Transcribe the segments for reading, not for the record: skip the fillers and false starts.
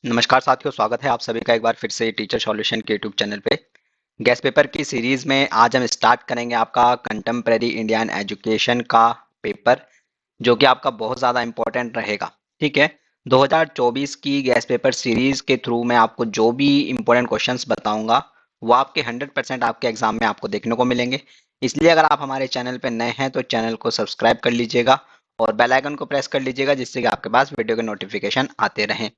नमस्कार साथियों, स्वागत है आप सभी का एक बार फिर से टीचर सॉल्यूशन के यूट्यूब चैनल पे। गैस पेपर की सीरीज में आज हम स्टार्ट करेंगे आपका कंटेम्प्रेरी इंडियन एजुकेशन का पेपर, जो कि आपका बहुत ज़्यादा इंपॉर्टेंट रहेगा। ठीक है, 2024 की गैस पेपर सीरीज के थ्रू मैं आपको जो भी इंपॉर्टेंट क्वेश्चंस बताऊंगा वो आपके 100% आपके एग्जाम में आपको देखने को मिलेंगे। इसलिए अगर आप हमारे चैनल पे नए हैं तो चैनल को सब्सक्राइब कर लीजिएगा और बेल आइकन को प्रेस कर लीजिएगा, जिससे कि आपके पास वीडियो के नोटिफिकेशन आते रहें।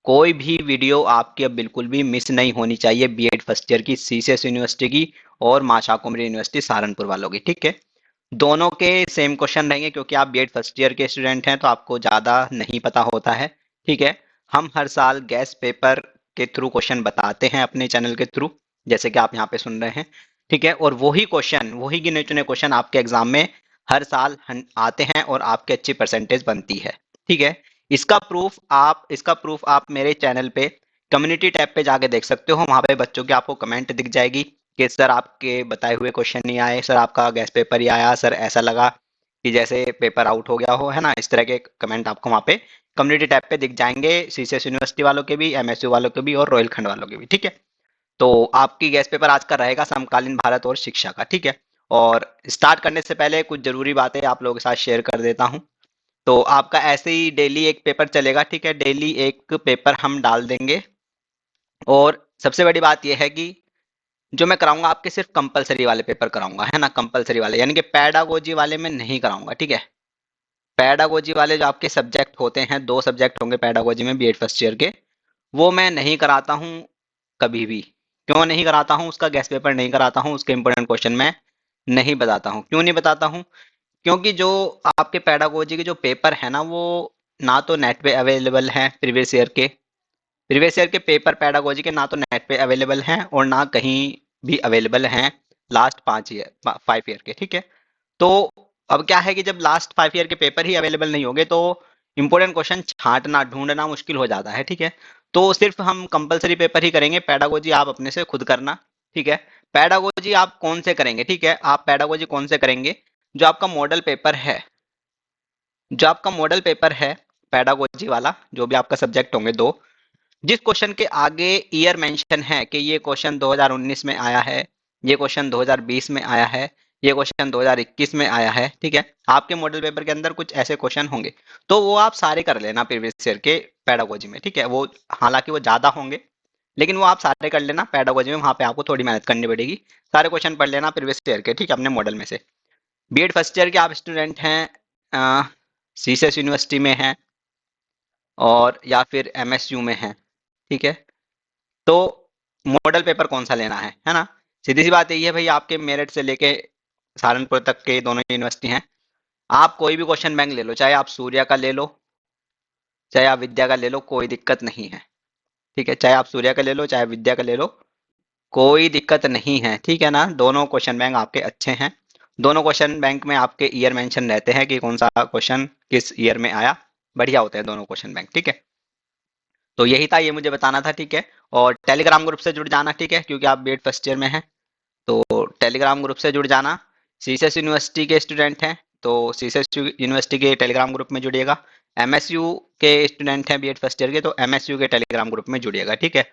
कोई भी वीडियो आपकी अब बिल्कुल भी मिस नहीं होनी चाहिए, बीएड फर्स्ट ईयर की सीसीएस यूनिवर्सिटी की और मां शाकुंभरी यूनिवर्सिटी सहारनपुर वालों की। ठीक है, दोनों के सेम क्वेश्चन रहेंगे क्योंकि आप बीएड फर्स्ट ईयर के स्टूडेंट हैं तो आपको ज़्यादा नहीं पता होता है। ठीक है, हम हर साल गैस पेपर के थ्रू क्वेश्चन बताते हैं अपने चैनल के थ्रू, जैसे कि आप यहाँ पे सुन रहे हैं। ठीक है, और वही क्वेश्चन, वही गिने चुने क्वेश्चन आपके एग्जाम में हर साल आते हैं और आपकी अच्छी परसेंटेज बनती है। ठीक है, इसका प्रूफ आप मेरे चैनल पे कम्युनिटी टैब पे जाके देख सकते हो। वहां पे बच्चों की आपको कमेंट दिख जाएगी कि सर आपके बताए हुए क्वेश्चन नहीं आए, सर आपका गैस पेपर ही आया, सर ऐसा लगा कि जैसे पेपर आउट हो गया हो, है ना। इस तरह के कमेंट आपको वहाँ पे कम्युनिटी टैब पे दिख जाएंगे, सीसीएस यूनिवर्सिटी वालों के भी, एमएसयू वालों के भी और रोहिलखंड वालों के भी। ठीक है, तो आपकी गैस पेपर आज का रहेगा समकालीन भारत और शिक्षा का। ठीक है, और स्टार्ट करने से पहले कुछ जरूरी बातें आप लोगों के साथ शेयर कर देता हूँ। तो आपका ऐसे ही डेली एक पेपर चलेगा। ठीक है, डेली एक पेपर हम डाल देंगे। और सबसे बड़ी बात यह है कि जो मैं कराऊंगा आपके सिर्फ कंपलसरी वाले पेपर कराऊंगा, है ना। कंपलसरी वाले यानी कि पैडागोजी वाले में नहीं कराऊंगा। ठीक है, पैडागोजी वाले जो आपके सब्जेक्ट होते हैं, 2 सब्जेक्ट होंगे पैडागोजी में बीएड फर्स्ट ईयर के, वो मैं नहीं कराता हूँ कभी भी। क्यों नहीं कराता हूँ, उसका गैस पेपर नहीं कराता हूँ, उसके इंपॉर्टेंट क्वेश्चन मैं नहीं बताता हूँ। क्यों नहीं बताता हूँ? क्योंकि जो आपके पैडागोजी के जो पेपर है ना, वो ना तो नेट पे अवेलेबल है प्रीवियस ईयर के पेपर पैडागोजी के ना तो नेट पे अवेलेबल हैं और ना कहीं भी अवेलेबल हैं लास्ट 5 ईयर के। ठीक है, तो अब क्या है कि जब लास्ट 5 ईयर के पेपर ही अवेलेबल नहीं होंगे तो इंपॉर्टेंट क्वेश्चन छांटना ढूंढना मुश्किल हो जाता है। ठीक है, तो सिर्फ हम कंपलसरी पेपर ही करेंगे, पैडागोजी आप अपने से खुद करना। ठीक है, पैडागोजी आप कौन से करेंगे? ठीक है, आप पैडागोजी कौन से करेंगे? जो आपका मॉडल पेपर है, जो आपका मॉडल पेपर है पैडागोजी वाला, जो भी आपका सब्जेक्ट होंगे दो, जिस क्वेश्चन के आगे ईयर मेंशन है कि ये क्वेश्चन 2019 में आया है, ये क्वेश्चन 2020 में आया है, ये क्वेश्चन 2021 में आया है। ठीक है, आपके मॉडल पेपर के अंदर कुछ ऐसे क्वेश्चन होंगे, तो वो आप सारे कर लेना प्रीवियस ईयर के पैडागोजी में। ठीक है, वो हालांकि वो ज्यादा होंगे, लेकिन वो आप सारे कर लेना पैडागोजी में, वहां पे आपको थोड़ी मेहनत करनी पड़ेगी। सारे क्वेश्चन पढ़ लेना प्रीवियस ईयर के। ठीक है, अपने मॉडल में से। बीएड फर्स्ट ईयर के आप स्टूडेंट हैं, सीसेस यूनिवर्सिटी में हैं और या फिर एमएसयू में हैं। ठीक है, तो मॉडल पेपर कौन सा लेना है ना। सीधी सी बात यही है भाई, आपके मेरठ से लेके सहारनपुर तक के दोनों यूनिवर्सिटी हैं। आप कोई भी क्वेश्चन बैंक ले लो, चाहे आप सूर्या का ले लो, चाहे आप विद्या का ले लो, कोई दिक्कत नहीं है। ठीक है, चाहे आप सूर्या का ले लो, चाहे विद्या का ले लो, कोई दिक्कत नहीं है। ठीक है ना, दोनों क्वेश्चन बैंक आपके अच्छे हैं। दोनों क्वेश्चन बैंक में आपके ईयर मेंशन रहते हैं कि कौन सा क्वेश्चन किस ईयर में आया। बढ़िया होते हैं दोनों क्वेश्चन बैंक। ठीक है, तो यही था, ये मुझे बताना था। ठीक है, और टेलीग्राम ग्रुप से जुड़ जाना। ठीक है, क्योंकि आप बीएड फर्स्ट ईयर में हैं तो टेलीग्राम ग्रुप से जुड़ जाना। सीसेस यूनिवर्सिटी के स्टूडेंट हैं तो सीसेस यूनिवर्सिटी के टेलीग्राम ग्रुप में जुड़िएगा। एमएसयू के स्टूडेंट हैं बीएड फर्स्ट ईयर के तो एमएसयू के टेलीग्राम ग्रुप में जुड़िएगा। ठीक है,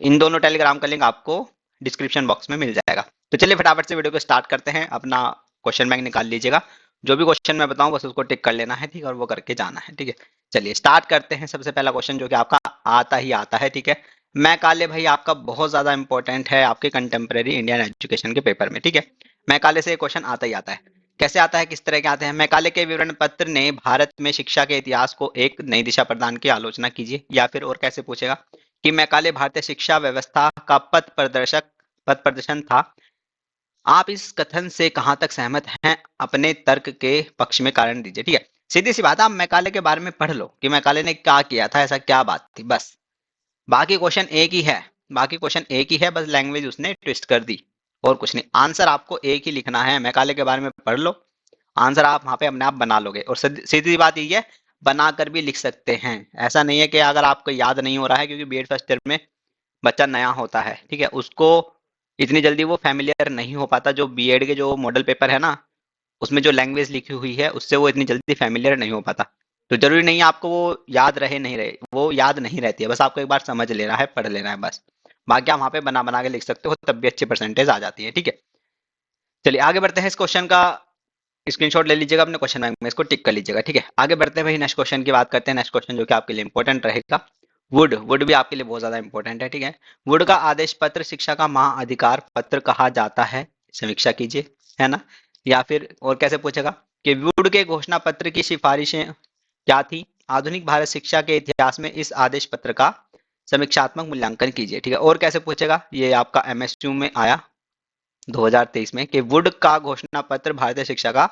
इन दोनों टेलीग्राम का लिंक आपको डिस्क्रिप्शन बॉक्स में मिल जाएगा। तो चलिए फटाफट से वीडियो को स्टार्ट करते हैं। अपना क्वेश्चन बैंक निकाल लीजिएगा, जो भी क्वेश्चन मैं बताऊं बस उसको टिक कर लेना है। ठीक है, और वो करके जाना है। ठीक है, चलिए स्टार्ट करते हैं। सबसे पहला क्वेश्चन जो कि आपका आता ही आता है। ठीक है, मैकाले भाई आपका बहुत ज्यादा इंपॉर्टेंट है आपके कंटेम्प्रेरी इंडियन एजुकेशन के पेपर में। ठीक है, मैकाले से क्वेश्चन आता ही आता है। कैसे आता है, किस तरह के आते हैं? मैकाले के विवरण पत्र ने भारत में शिक्षा के इतिहास को एक नई दिशा प्रदान की, आलोचना कीजिए। या फिर और कैसे पूछेगा कि मैकाले भारतीय शिक्षा व्यवस्था का पथ प्रदर्शन था। आप इस कथन से कहां तक सहमत हैं? अपने तर्क के पक्ष में कारण दीजिए। ठीक है, सीधी सी बात है, आप मैकाले के बारे में पढ़ लो कि मैकाले ने क्या किया था, ऐसा क्या बात थी, बस। बाकी क्वेश्चन एक ही है, बाकी क्वेश्चन एक ही है, बस लैंग्वेज उसने ट्विस्ट कर दी और कुछ नहीं। आंसर आपको एक ही लिखना है, मैकाले के बारे में पढ़ लो, आंसर आप वहां पे अपने आप बना लोगे। और सीधी बात यही है, बनाकर भी लिख सकते हैं। ऐसा नहीं है कि अगर आपको याद नहीं हो रहा है, क्योंकि बीएड फर्स्ट ईयर में बच्चा नया होता है। ठीक है, उसको इतनी जल्दी वो फैमिलियर नहीं हो पाता। जो बीएड के जो मॉडल पेपर है ना, उसमें जो लैंग्वेज लिखी हुई है उससे वो इतनी जल्दी फैमिलियर नहीं हो पाता। तो जरूरी नहीं है आपको वो याद रहे नहीं रहे, वो याद नहीं रहती है, बस आपको एक बार समझ लेना है, पढ़ लेना है बस। बाकी आप वहां पे बना बना के लिख सकते हो, तब भी अच्छी परसेंटेज आ जाती है। ठीक है, चलिए आगे बढ़ते हैं। इस क्वेश्चन का स्क्रीनशॉट ले लीजिएगा अपने क्वेश्चन बैंक में, इसको टिक कर लीजिएगा। ठीक है, आगे बढ़ते हैं भाई, नेक्स्ट क्वेश्चन की बात करते हैं। नेक्स्ट क्वेश्चन जो कि आपके लिए इंपॉर्टेंट रहेगा, वुड वुड भी आपके लिए बहुत ज्यादा इंपॉर्टेंट है। ठीक है, वुड का आदेश पत्र शिक्षा का महाअधिकार पत्र कहा जाता है, समीक्षा कीजिए, है ना। या फिर और कैसे पूछेगा कि वुड के घोषणा पत्र की सिफारिशें क्या थी, आधुनिक भारत शिक्षा के इतिहास में इस आदेश पत्र का समीक्षात्मक मूल्यांकन कीजिए। ठीक है, और कैसे पूछेगा, ये आपका एमएसक्यू में आया 2023 में कि वुड का घोषणा पत्र भारतीय शिक्षा का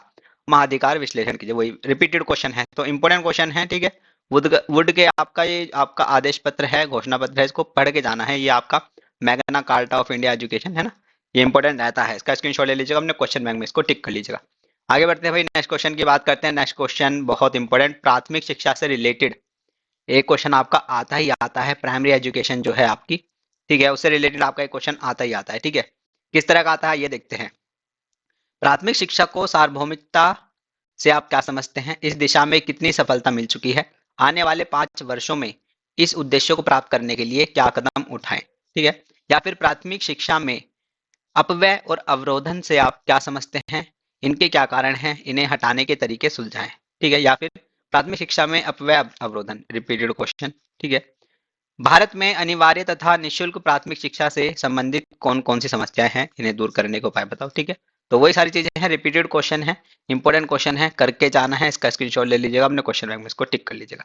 महाधिकार विश्लेषण कीजिए, वही रिपीटेड क्वेश्चन है, तो इंपॉर्टेंट क्वेश्चन है। ठीक है, वुड के आपका ये आपका आदेश पत्र है, घोषणा पत्र है, इसको पढ़ के जाना है। ये आपका Magna carta of India education है ना, ये इंपॉर्टेंट रहता है, इसका स्क्रीनशॉट ले लीजिएगा अपने क्वेश्चन बैंक में, इसको टिक कर लीजिएगा। आगे बढ़ते हैं भाई, नेक्स्ट क्वेश्चन की बात करते हैं। नेक्स्ट क्वेश्चन बहुत इंपॉर्टेंट, प्राथमिक शिक्षा से रिलेटेड एक क्वेश्चन आपका आता ही आता है, प्राइमरी एजुकेशन जो है आपकी, ठीक है, उससे रिलेटेड आपका एक क्वेश्चन आता ही आता है। ठीक है, किस तरह का आता है ये देखते हैं। प्राथमिक शिक्षा को सार्वभौमिकता से आप क्या समझते हैं, इस दिशा में कितनी सफलता मिल चुकी है, आने वाले 5 वर्षों में इस उद्देश्य को प्राप्त करने के लिए क्या कदम उठाएं। ठीक है, या फिर प्राथमिक शिक्षा में अपव्यय और अवरोधन से आप क्या समझते हैं, इनके क्या कारण हैं, इन्हें हटाने के तरीके सुलझाएं। ठीक है, या फिर प्राथमिक शिक्षा में अपव्यय अवरोधन, रिपीटेड क्वेश्चन। ठीक है, भारत में अनिवार्य तथा निशुल्क प्राथमिक शिक्षा से संबंधित कौन कौन सी समस्याएं हैं, इन्हें दूर करने के उपाय बताओ। ठीक है, तो वही सारी चीजें हैं, रिपीटेड क्वेश्चन है, इंपॉर्टेंट क्वेश्चन है, करके जाना है, इसका स्क्रीनशॉट ले लीजिएगा अपने क्वेश्चन बैंक में, इसको टिक कर लीजिएगा।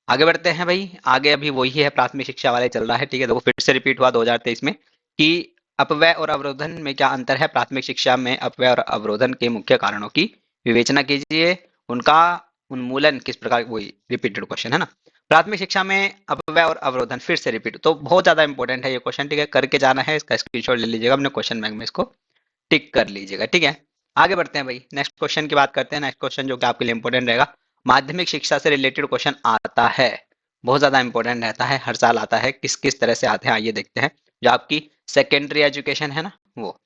आगे बढ़ते हैं भाई, आगे अभी वही है, प्राथमिक शिक्षा वाले चल रहा है। ठीक है, देखो फिर से रिपीट हुआ 2023 में कि अपव्यय और अवरोधन में क्या अंतर है, प्राथमिक शिक्षा में अपव्यय और अवरोधन के मुख्य कारणों की विवेचना कीजिए, उनका उन्मूलन किस प्रकार, वही रिपीटेड क्वेश्चन है ना। प्राथमिक शिक्षा में अपव्यय और अवरोधन फिर से रिपीट, तो बहुत ज्यादा इंपॉर्टेंट है ये क्वेश्चन। ठीक है, करके जाना है, इसका स्क्रीनशॉट ले लीजिएगा अपने क्वेश्चन बैंक में, इसको टिक कर लीजिएगा। ठीक है, आगे बढ़ते हैं भाई, नेक्स्ट क्वेश्चन की बात करते हैं। नेक्स्ट क्वेश्चन जो कि आपके लिए इंपॉर्टेंट रहेगा, माध्यमिक शिक्षा से रिलेटेड क्वेश्चन आता है, बहुत ज्यादा इंपॉर्टेंट रहता है, हर साल आता है, किस किस तरह से आते हैं आइए देखते हैं। जो आपकी सेकेंडरी एजुकेशन है ना, वो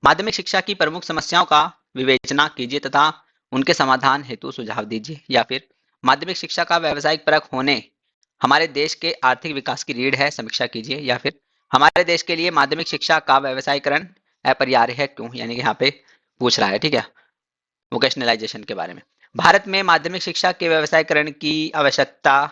माध्यमिक शिक्षा की प्रमुख समस्याओं का विवेचना कीजिए तथा उनके समाधान हेतु सुझाव दीजिए, या फिर माध्यमिक शिक्षा का व्यावसायिक परख होने हमारे देश के आर्थिक विकास की रीढ़ है, समीक्षा कीजिए, या फिर हमारे देश के लिए माध्यमिक शिक्षा का व्यवसायीकरण अपरिहार्य है, क्यों, यानी कि यहाँ पे पूछ रहा है। ठीक है, वोकेशनलाइजेशन के बारे में, भारत में माध्यमिक शिक्षा के व्यवसायीकरण की आवश्यकता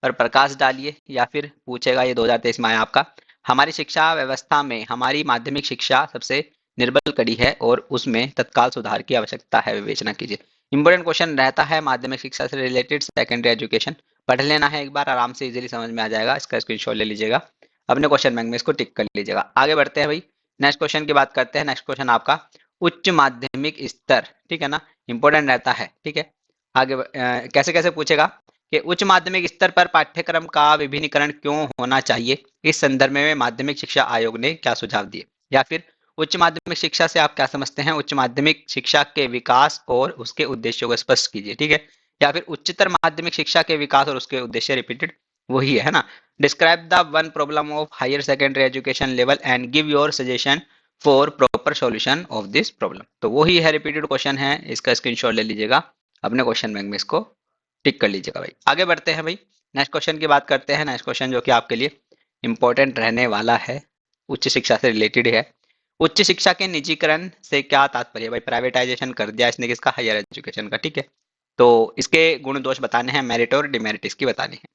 पर प्रकाश डालिए, या फिर पूछेगा, ये 2023 में आया आपका, हमारी शिक्षा व्यवस्था में हमारी माध्यमिक शिक्षा सबसे निर्बल कड़ी है और उसमें तत्काल सुधार की आवश्यकता है, विवेचना कीजिए। इंपॉर्टेंट क्वेश्चन रहता है माध्यमिक शिक्षा से रिलेटेड, सेकेंडरी एजुकेशन, पढ़ लेना है एक बार, आराम से इजीली समझ में आ जाएगा, इसका स्क्रीनशॉट ले लीजिएगा अपने क्वेश्चन बैंक में, इसको टिक कर लीजिएगा। आगे बढ़ते हैं भाई, नेक्स्ट क्वेश्चन की बात करते हैं। नेक्स्ट क्वेश्चन आपका उच्च माध्यमिक स्तर, ठीक है ना, इंपॉर्टेंट रहता है। ठीक है, आगे कैसे कैसे पूछेगा कि उच्च माध्यमिक स्तर पर पाठ्यक्रम का विभिन्नीकरण क्यों होना चाहिए, इस संदर्भ में माध्यमिक शिक्षा आयोग ने क्या सुझाव दिए, या फिर उच्च माध्यमिक शिक्षा से आप क्या समझते हैं, उच्च माध्यमिक शिक्षा के विकास और उसके उद्देश्यों को स्पष्ट कीजिए। ठीक है, या फिर उच्चतर माध्यमिक शिक्षा के विकास और उसके उद्देश्य, रिपीटेड वही है ना, describe the one problem of higher secondary education level and give your suggestion for proper solution of this problem, तो वही है, रिपीटेड क्वेश्चन है, इसका स्क्रीनशॉट ले लीजिएगा अपने क्वेश्चन बैंक में, इसको टिक कर लीजिएगा भाई। आगे बढ़ते हैं भाई, नेक्स्ट क्वेश्चन की बात करते हैं। नेक्स्ट क्वेश्चन जो कि आपके लिए इंपॉर्टेंट रहने वाला है, उच्च शिक्षा से रिलेटेड है। उच्च शिक्षा के निजीकरण से क्या तात्पर्य, भाई प्राइवेटाइजेशन कर दिया इसने किसका, हायर एजुकेशन का। ठीक है, तो इसके गुण दोष बताने हैं, मेरिट और डिमेरिट इसकी बतानी है।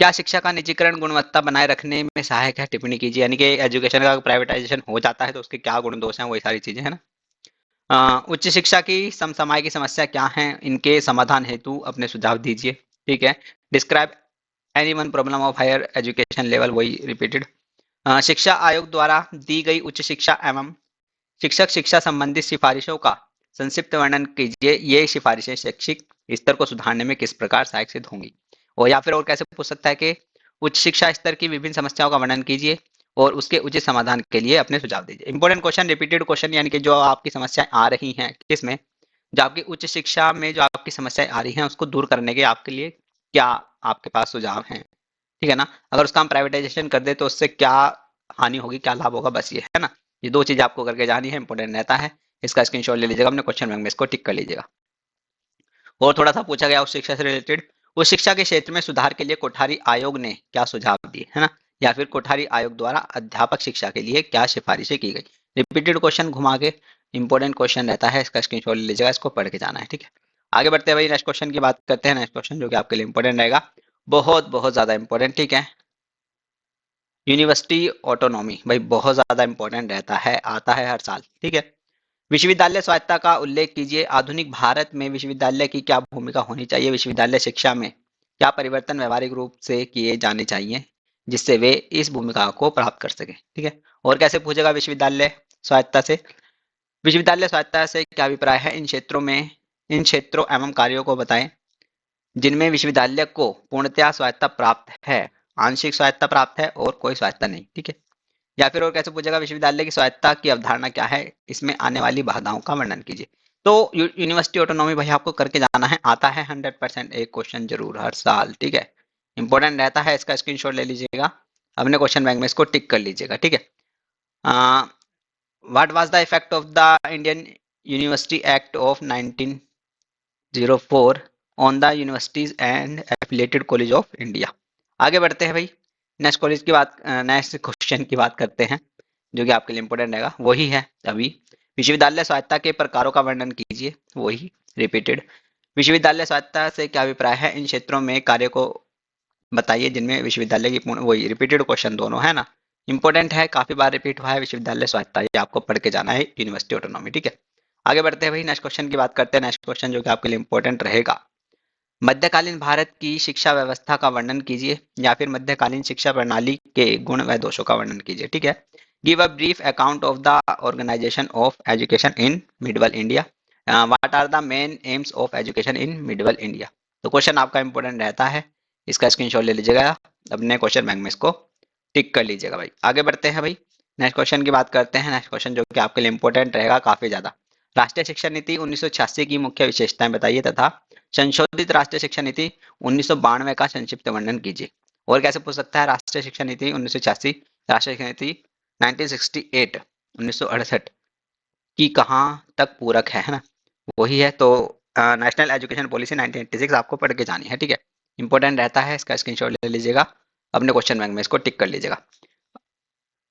क्या शिक्षा का निजीकरण गुणवत्ता बनाए रखने में सहायक है, टिप्पणी कीजिए, यानी कि एजुकेशन का प्राइवेटाइजेशन हो जाता है तो उसके क्या गुण दोष हैं, वही सारी चीजें है ना। उच्च शिक्षा की समसामयिक की समस्या क्या है, इनके समाधान हेतु अपने सुझाव दीजिए। ठीक है, describe any one problem of higher education level, वही रिपीटेड। शिक्षा आयोग द्वारा दी गई उच्च शिक्षा एवं शिक्षक शिक्षा संबंधित सिफारिशों का संक्षिप्त वर्णन कीजिए, ये सिफारिशें शैक्षिक स्तर को सुधारने में किस प्रकार सहायक सिद्ध होंगी। और या फिर और कैसे पूछ सकता है कि उच्च शिक्षा स्तर की विभिन्न समस्याओं का वर्णन कीजिए और उसके उचित समाधान के लिए अपने सुझाव दीजिए। इंपॉर्टेंट क्वेश्चन, रिपीटेड क्वेश्चन, यानी कि जो आपकी समस्याएं आ रही हैं किसमें, जो आपकी उच्च शिक्षा में जो आपकी समस्याएं आ रही हैं उसको दूर करने के आपके लिए क्या आपके पास सुझाव हैं। ठीक है ना, अगर उसका हम प्राइवेटाइजेशन कर दे तो उससे क्या हानि होगी, क्या लाभ होगा, बस ये है ना, ये दो चीज आपको करके जानी है, इंपॉर्टेंट रहता है, इसका स्क्रीनशॉट ले लीजिएगा अपने क्वेश्चन बैंक में, इसको टिक कर लीजिएगा। और थोड़ा सा पूछा गया उस शिक्षा से रिलेटेड, उस शिक्षा के क्षेत्र में सुधार के लिए कोठारी आयोग ने क्या सुझाव दिए, है ना, या फिर कोठारी आयोग द्वारा अध्यापक शिक्षा के लिए क्या सिफारिशें की गई। रिपीटेड क्वेश्चन घुमा के इंपॉर्टेंट क्वेश्चन रहता है, इसका स्क्रीनशॉट ले लीजिएगा, इसको पढ़ के जाना है, ठीक है। आगे बढ़ते हैं भाई, नेक्स्ट क्वेश्चन की बात करते हैं। नेक्स्ट क्वेश्चन जो कि आपके लिए इंपॉर्टेंट रहेगा, बहुत बहुत ज्यादा इंपॉर्टेंट, ठीक है। यूनिवर्सिटी ऑटोनॉमी भाई बहुत ज्यादा इंपॉर्टेंट रहता है, आता है हर साल, ठीक है। विश्वविद्यालय स्वायत्तता का उल्लेख कीजिए। आधुनिक भारत में विश्वविद्यालय की क्या भूमिका होनी चाहिए, विश्वविद्यालय शिक्षा में क्या परिवर्तन व्यवहारिक रूप से किए जाने चाहिए जिससे वे इस भूमिका को प्राप्त कर सके, ठीक है। और कैसे पूछेगा विश्वविद्यालय स्वायत्तता से, विश्वविद्यालय स्वायत्तता से क्या अभिप्राय है, इन क्षेत्रों एवं कार्यों को बताएं जिनमें विश्वविद्यालय को पूर्णतया स्वायत्तता प्राप्त है, आंशिक स्वायत्तता प्राप्त है और कोई स्वायत्तता नहीं, ठीक है। या फिर और कैसे पूछेगा, विश्वविद्यालय की स्वायत्तता की अवधारणा क्या है, इसमें आने वाली बाधाओं का वर्णन कीजिए। तो यूनिवर्सिटी ऑटोनॉमी भाई आपको करके जाना है, आता है 100% एक क्वेश्चन जरूर हर साल, ठीक है। इंपॉर्टेंट रहता है, इसका स्क्रीनशॉट ले लीजिएगा, अपने क्वेश्चन बैंक में इसको टिक कर लीजिएगा, ठीक है। What was the effect of the Indian university act of 1904 on the universities and affiliated college of India. आगे बढ़ते हैं भाई, नेक्स्ट कॉलेज की बात, नेक्स्ट क्वेश्चन की बात करते हैं जो कि आपके लिए इंपॉर्टेंट रहेगा, वही है अभी, विश्वविद्यालय स्वायत्तता के प्रकारों का वर्णन कीजिए, वही रिपीटेड, विश्वविद्यालय स्वायत्तता से क्या अभिप्राय है, इन क्षेत्रों में कार्य को बताइए जिनमें विश्वविद्यालय की पूर्ण, वही रिपीटेड क्वेश्चन दोनों है ना, इंपॉर्टेंट है, काफी बार रिपीट हुआ है विश्वविद्यालय स्वायत्तता, ये आपको पढ़ के जाना है यूनिवर्सिटी ऑटोनॉमी, ठीक है। आगे बढ़ते हैं भाई, नेक्स्ट क्वेश्चन की बात करते हैं। नेक्स्ट क्वेश्चन जो कि आपके लिए इंपॉर्टेंट रहेगा, मध्यकालीन भारत की शिक्षा व्यवस्था का वर्णन कीजिए या फिर मध्यकालीन शिक्षा प्रणाली के गुण व दोषों का वर्णन कीजिए, ठीक है। Give a brief account of the organisation of education in medieval India. What are the main aims of education in medieval India. तो क्वेश्चन आपका इंपॉर्टेंट रहता है, इसका स्क्रीनशॉट ले लीजिएगा, अपने क्वेश्चन बैंक में इसको टिक कर लीजिएगा भाई। आगे बढ़ते हैं भाई, नेक्स्ट क्वेश्चन की बात करते हैं। नेक्स्ट क्वेश्चन जो कि आपके लिए इंपॉर्टेंट रहेगा काफी ज्यादा, राष्ट्रीय शिक्षा नीति 1986 की मुख्य विशेषताएं बताइए तथा संशोधित राष्ट्रीय शिक्षा नीति 1992 का संक्षिप्त वर्णन कीजिए। और कैसे पूछ सकता है, राष्ट्रीय शिक्षा नीति 1986, राष्ट्रीय शिक्षा नीति 1968 1968 की कहाँ तक पूरक है ना, वही है। तो नेशनल एजुकेशन पॉलिसी 1986 आपको पढ़ के जानी है, ठीक है। इंपॉर्टेंट रहता है, इसका स्क्रीनशॉट ले लीजिएगा, अपने क्वेश्चन बैंक में इसको टिक कर लीजिएगा।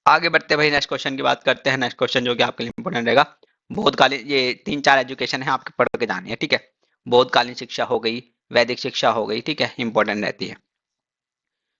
आगे बढ़ते हैं भाई, नेक्स्ट क्वेश्चन की बात करते हैं। नेक्स्ट क्वेश्चन जो कि आपके लिए इंपॉर्टेंट रहेगा, बोधकालीन, ये 3-4 एजुकेशन है आपके पढ़ के जानी है, ठीक है। बोधकालीन शिक्षा हो गई, वैदिक शिक्षा हो गई, ठीक है, इंपॉर्टेंट रहती है।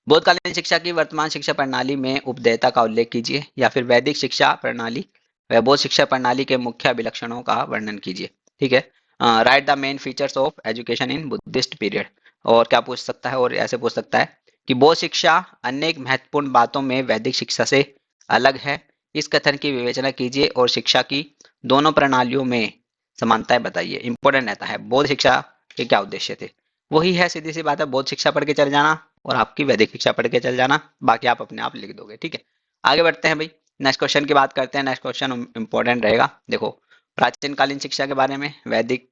बोधकालीन शिक्षा की वर्तमान शिक्षा प्रणाली में उपदेयता का उल्लेख कीजिए या फिर वैदिक शिक्षा प्रणाली व बौद्ध शिक्षा प्रणाली के मुख्य अभिलक्षणों का वर्णन कीजिए, ठीक है। Right the main features of education in Buddhist period. और क्या पूछ सकता है, और ऐसे पूछ सकता है कि बौद्ध शिक्षा अनेक महत्वपूर्ण बातों में वैदिक शिक्षा से अलग है, इस कथन की विवेचना कीजिए और शिक्षा की दोनों प्रणालियों में समानताएं बताइए। इंपॉर्टेंट रहता है, बौद्ध शिक्षा के क्या उद्देश्य थे, वही है, सीधी सी बात है, बौद्ध शिक्षा पढ़ के चल जाना और आपकी वैदिक शिक्षा पढ़ के चल जाना, बाकी आप अपने आप लिख दोगे, ठीक है। आगे बढ़ते हैं भाई, नेक्स्ट क्वेश्चन की बात करते हैं। नेक्स्ट क्वेश्चन इंपॉर्टेंट रहेगा, देखो प्राचीन कालीन शिक्षा के बारे में, वैदिक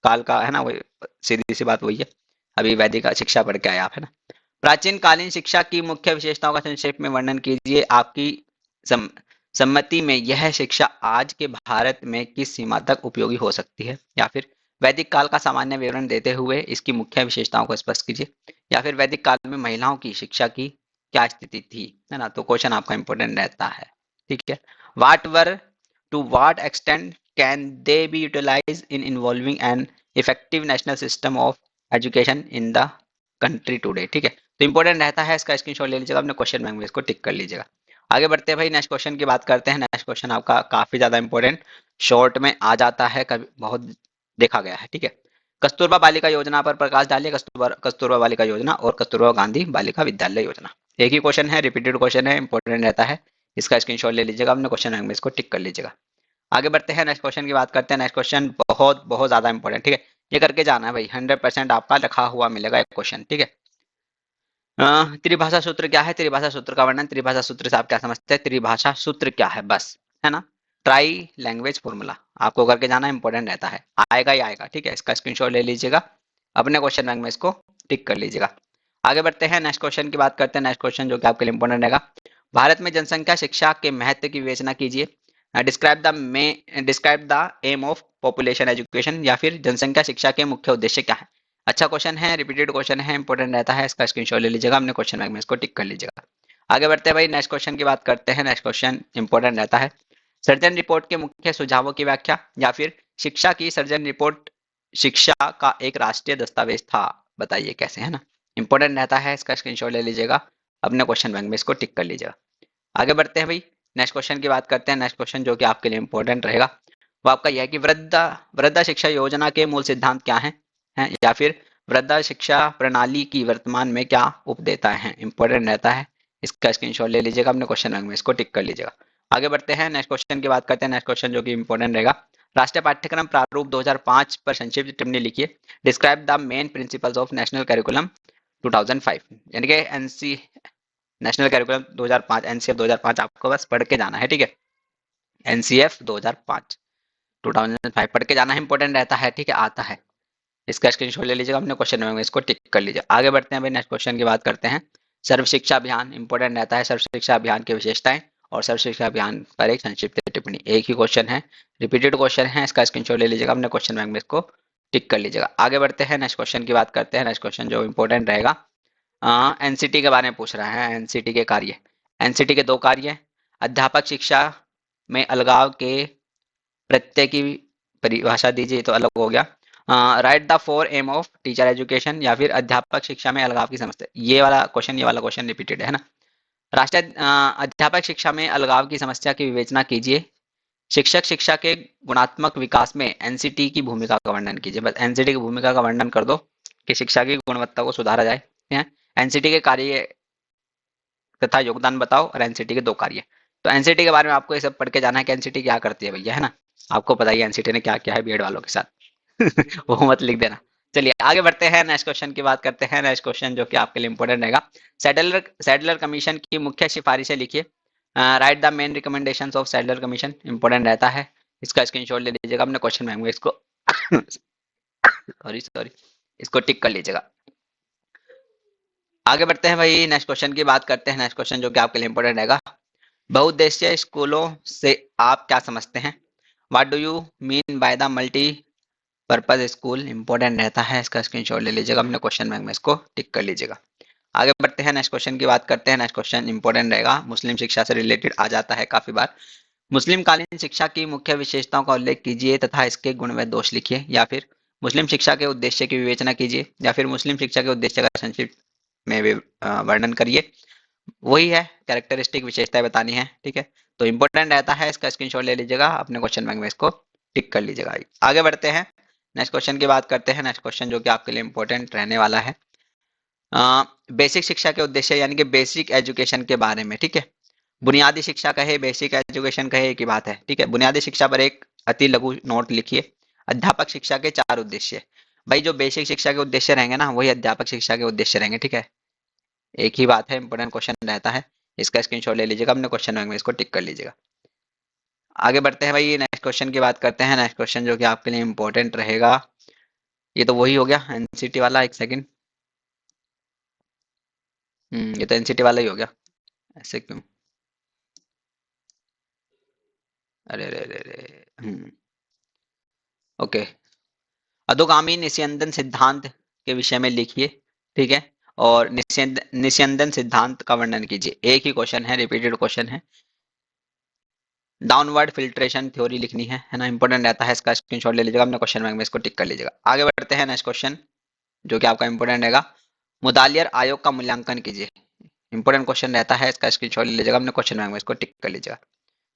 काल का है ना, वही सीधी सी बात वही है, अभी वैदिक शिक्षा पढ़ के आए आप, है ना। प्राचीन कालीन शिक्षा की मुख्य विशेषताओं का संक्षेप में वर्णन कीजिए, आपकी सम, सम्मति में यह शिक्षा आज के भारत में किस सीमा तक उपयोगी हो सकती है, या फिर वैदिक काल का सामान्य विवरण देते हुए इसकी मुख्य विशेषताओं को स्पष्ट कीजिए, या फिर वैदिक काल में महिलाओं की शिक्षा की क्या स्थिति थी, है ना। तो क्वेश्चन आपका इंपॉर्टेंट रहता है, ठीक है। Whatever to what extent can they be utilise in involving an effective national system of education in the country today, ठीक है। तो इंपॉर्टेंट रहता है, इसका स्क्रीनशॉट ले लीजिएगा, अपने क्वेश्चन बैंक में इसको टिक कर लीजिएगा। आगे बढ़ते हैं भाई, नेक्स्ट क्वेश्चन की बात करते हैं। नेक्स्ट क्वेश्चन आपका काफी ज्यादा इंपॉर्टेंट, शॉर्ट में आ जाता है, कभी बहुत देखा गया है, ठीक है। कस्तूरबा बालिका योजना पर प्रकाश डालिए, कस्तूरबा बालिका योजना और कस्तूरबा गांधी बालिका विद्यालय योजना, एक ही क्वेश्चन है, रिपीटेड क्वेश्चन है, इंपॉर्टेंट रहता है, इसका स्क्रीनशॉट ले लीजिएगा, अपने क्वेश्चन बैंक में इसको टिक कर लीजिएगा। आगे बढ़ते हैं, नेक्स्ट क्वेश्चन की बात करते हैं। नेक्स्ट क्वेश्चन बहुत बहुत ज्यादा इंपॉर्टेंट, ठीक है, ये करके जाना है भाई, 100% आपका लिखा हुआ मिलेगा एक क्वेश्चन, ठीक है। त्रिभाषा सूत्र क्या है, त्रिभाषा सूत्र का वर्णन, त्रिभाषा सूत्र से आप क्या समझते हैं, त्रिभाषा सूत्र क्या है, बस, है ना। ट्राई लैंग्वेज फॉर्मूला आपको करके जाना, इंपॉर्टेंट रहता है, आएगा ही आएगा, ठीक है। इसका स्क्रीनशॉट ले लीजिएगा, अपने क्वेश्चन बैंक में इसको टिक कर लीजिएगा। आगे बढ़ते हैं, नेक्स्ट क्वेश्चन की बात करते हैं। नेक्स्ट क्वेश्चन जो कि आपके लिए इंपॉर्टेंट रहेगा, भारत में जनसंख्या शिक्षा के महत्व की विवेचना कीजिए, describe the aim of population education, या फिर जनसंख्या शिक्षा के मुख्य उद्देश्य क्या है। अच्छा क्वेश्चन है, रिपीटेड क्वेश्चन है, इंपॉर्टेंट रहता है, इसका स्क्रीनशॉट ले लीजिएगा, अपने क्वेश्चन बैंक में इसको टिक कर लीजिएगा। आगे बढ़ते हैं भाई, नेक्स्ट क्वेश्चन की बात करते हैं। नेक्स्ट क्वेश्चन इंपॉर्टेंट रहता है, सर्जन रिपोर्ट के मुख्य सुझावों की व्याख्या, या फिर शिक्षा की सर्जन रिपोर्ट शिक्षा का एक राष्ट्रीय दस्तावेज था, बताइए कैसे, है ना। इंपॉर्टेंट रहता है, इसका स्क्रीनशॉट ले लीजिएगा, अपने क्वेश्चन बैंक में इसको टिक कर लीजिएगा। आगे बढ़ते हैं भाई, नेक्स्ट क्वेश्चन की बात करते हैं। नेक्स्ट क्वेश्चन जो कि आपके लिए इंपॉर्टेंट रहेगा वो आपका यह है कि वृद्धा वृद्धा शिक्षा योजना के मूल सिद्धांत क्या हैं, या फिर वृद्धा शिक्षा प्रणाली की वर्तमान में क्या उपदेयता है। इंपॉर्टेंट रहता है, इसका स्क्रीनशॉट ले लीजिएगा, अपने क्वेश्चन बैंक में इसको टिक कर लीजिएगा। आगे बढ़ते हैं, नेक्स्ट क्वेश्चन की बात करते हैं। नेक्स्ट क्वेश्चन जो कि इंपॉर्टेंट रहेगा, राष्ट्रीय पाठ्यक्रम प्रारूप 2005 पर संक्षिप्त टिप्पणी लिखिए, describe the main principles of national curriculum 2005, यानी कि एनसी नेशनल कैरिकुलम 2005, एनसीएफ 2005 आपको बस पढ़ के जाना है, ठीक है। एनसीएफ 2005 2005 पढ़ के जाना है, इंपॉर्टेंट रहता है, ठीक है, आता है। इसका स्क्रीनशॉट ले लीजिएगा, अपने क्वेश्चन में इसको टिक कर लीजिए। आगे बढ़ते हैं भाई, नेक्स्ट क्वेश्चन की बात करते हैं। सर्व शिक्षा अभियान इंपॉर्टेंट रहता है, सर्व शिक्षा अभियान की विशेषताएं और सर्व शिक्षा अभियान पर एक संक्षिप्त टिप्पणी, एक ही क्वेश्चन है, रिपीटेड क्वेश्चन है, इसका स्क्रीनशॉट ले लीजिएगा, अपने क्वेश्चन बैंक में इसको टिक कर लीजिएगा। आगे बढ़ते हैं, नेक्स्ट क्वेश्चन की बात करते हैं। नेक्स्ट क्वेश्चन जो इंपॉर्टेंट रहेगा, एनसीटी के बारे में पूछ रहा है, एनसीटी के कार्य, एनसीटी के दो कार्य हैं, अध्यापक शिक्षा में अलगाव के प्रत्यय की परिभाषा दीजिए, तो अलग हो गया, write the four aim of teacher education, या फिर अध्यापक शिक्षा में अलगाव की समस्या, ये वाला क्वेश्चन रिपीटेड है ना। राष्ट्रीय अध्यापक शिक्षा में अलगाव की समस्या की विवेचना कीजिए, शिक्षक शिक्षा के गुणात्मक विकास में एनसीटी की भूमिका का वर्णन कीजिए, बस एनसीटी की भूमिका का वर्णन कर दो कि शिक्षा की गुणवत्ता को सुधारा जाए, एनसीटी के कार्य तथा योगदान बताओ, और एनसीटी के दो कार्य। तो एनसीटी के बारे में आपको ये सब पढ़ के जाना है कि एनसीटी क्या करती है भैया, है ना। आपको पता ही एनसीटी ने क्या किया है बीएड वालों के साथ वो मत लिख देना। चलिए आगे बढ़ते हैं, नेक्स्ट क्वेश्चन की बात करते हैं। नेक्स्ट क्वेश्चन जो कि आपके लिए इंपॉर्टेंट रहेगा, सैडलर कमीशन की मुख्य सिफारिशें लिखिए, right the main recommendations of Sadler commission, important रहता है, इसका स्क्रीनशॉट ले लीजिएगा, अपने क्वेश्चन बैंक में इसको सॉरी सॉरी इसको टिक कर लीजिएगा। आगे बढ़ते हैं भाई, नेक्स्ट क्वेश्चन की बात करते हैं। नेक्स्ट क्वेश्चन जो कि आपके लिए इंपॉर्टेंट रहेगा, बहुउद्देशीय स्कूलों से आप क्या समझते हैं, what do you mean by the multi purpose school, important रहता है, इसका स्क्रीनशॉट ले लीजिएगा, अपने क्वेश्चन बैंक में इसको टिक कर लीजिएगा। आगे बढ़ते हैं, नेक्स्ट क्वेश्चन की बात करते हैं। नेक्स्ट क्वेश्चन इंपॉर्टेंट रहेगा, मुस्लिम शिक्षा से रिलेटेड आ जाता है काफी बार, मुस्लिम कालीन शिक्षा की मुख्य विशेषताओं का उल्लेख कीजिए तथा इसके गुण व दोष लिखिए, या फिर मुस्लिम शिक्षा के उद्देश्य की विवेचना कीजिए, या फिर मुस्लिम शिक्षा के उद्देश्य का संक्षिप्त में वर्णन करिए, वही है, कैरेक्टरिस्टिक विशेषताएं बतानी है, ठीक है। तो इंपॉर्टेंट रहता है, इसका स्क्रीनशॉट ले लीजिएगा, अपने क्वेश्चन बैंक में इसको टिक कर लीजिएगा। आगे बढ़ते हैं, नेक्स्ट क्वेश्चन की बात करते हैं। नेक्स्ट क्वेश्चन जो कि आपके लिए इंपॉर्टेंट रहने वाला है, बेसिक शिक्षा के उद्देश्य, यानी कि बेसिक एजुकेशन के बारे में, ठीक है। बुनियादी शिक्षा कहे, बेसिक एजुकेशन कहे, एक ही बात है, ठीक है। बुनियादी शिक्षा पर एक अति लघु नोट लिखिए, अध्यापक शिक्षा के चार उद्देश्य, भाई जो बेसिक शिक्षा के उद्देश्य रहेंगे ना, वही अध्यापक शिक्षा के उद्देश्य रहेंगे, ठीक है। एक ही बात है, इंपॉर्टेंट क्वेश्चन रहता है, इसका स्क्रीनशॉट ले लीजिएगा, अपने क्वेश्चन बैंक में इसको टिक कर लीजिएगा। आगे बढ़ते हैं भाई, नेक्स्ट क्वेश्चन की बात करते हैं। नेक्स्ट क्वेश्चन जो कि आपके लिए इंपॉर्टेंट रहेगा, ये तो वही हो गया एनसीटी वाला, एक सेकंड, ये तो एनसीटी वाला ही हो गया, ऐसे क्यों, अरे अरे अरे अरे, ओके, अधोगामी निस्यंदन सिद्धांत के विषय में लिखिए, ठीक है, और निस्यंदन सिद्धांत का वर्णन कीजिए, एक ही क्वेश्चन है, रिपीटेड क्वेश्चन है। डाउनवर्ड फिल्ट्रेशन थ्योरी लिखनी है ना, इंपॉर्टेंट रहता है, इसका स्क्रीनशॉट ले लीजिएगा, अपने क्वेश्चन बैंक में इसको टिक कर लीजिएगा। आगे बढ़ते हैं, नेक्स्ट क्वेश्चन जो कि आपका इंपॉर्टेंट रहेगा, मुदालियर आयोग का मूल्यांकन कीजिए, इंपॉर्टेंट क्वेश्चन रहता है, इसका स्क्रीनशॉट ले लीजिएगा, अपने क्वेश्चन बैंक में इसको टिक कर लीजिएगा।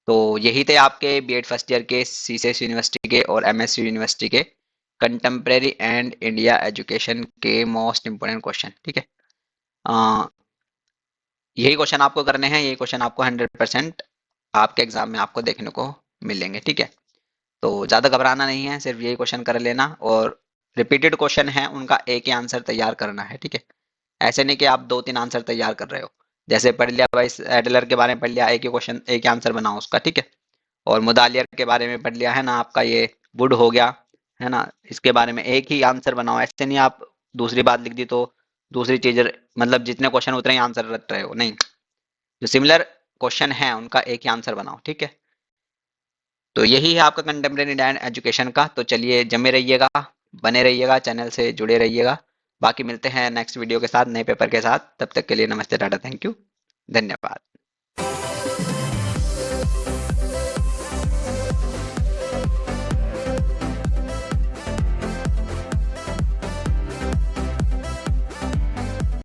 तो यही थे आपके बीएड फर्स्ट ईयर के सीसीएस यूनिवर्सिटी के और एमएसयू यूनिवर्सिटी के कंटेम्प्रेरी एंड इंडिया एजुकेशन के मोस्ट इंपोर्टेंट क्वेश्चन, ठीक है। यही क्वेश्चन आपको करने हैं, यही क्वेश्चन आपको 100% आपके एग्जाम में आपको देखने को मिलेंगे, ठीक है। तो ज़्यादा घबराना नहीं है, सिर्फ यही क्वेश्चन कर लेना, और रिपीटेड क्वेश्चन है उनका एक ही आंसर तैयार करना है, ठीक है। ऐसे नहीं कि आप 2-3 आंसर तैयार कर रहे हो, जैसे पढ़ लिया भाई एडलर के बारे में पढ़ लिया, एक ही क्वेश्चन एक ही आंसर बनाओ उसका, ठीक है। और मुदालियर के बारे में पढ़ लिया है ना, आपका ये वुड हो गया, है ना, इसके बारे में एक ही आंसर बनाओ, ऐसे नहीं आप दूसरी बात लिख दी तो दूसरी चीज, मतलब जितने क्वेश्चन उतने ही आंसर रट रहे हो, नहीं, जो सिमिलर क्वेश्चन है उनका एक ही आंसर बनाओ, ठीक है। तो यही है आपका कंटेम्प्रेरी इंडियन एजुकेशन का। तो चलिए जमे रहिएगा, बने रहिएगा, चैनल से जुड़े रहिएगा। बाकी मिलते हैं नेक्स्ट वीडियो के साथ, नए पेपर के साथ। तब तक के लिए नमस्ते, टाटा, थैंक यू, धन्यवाद।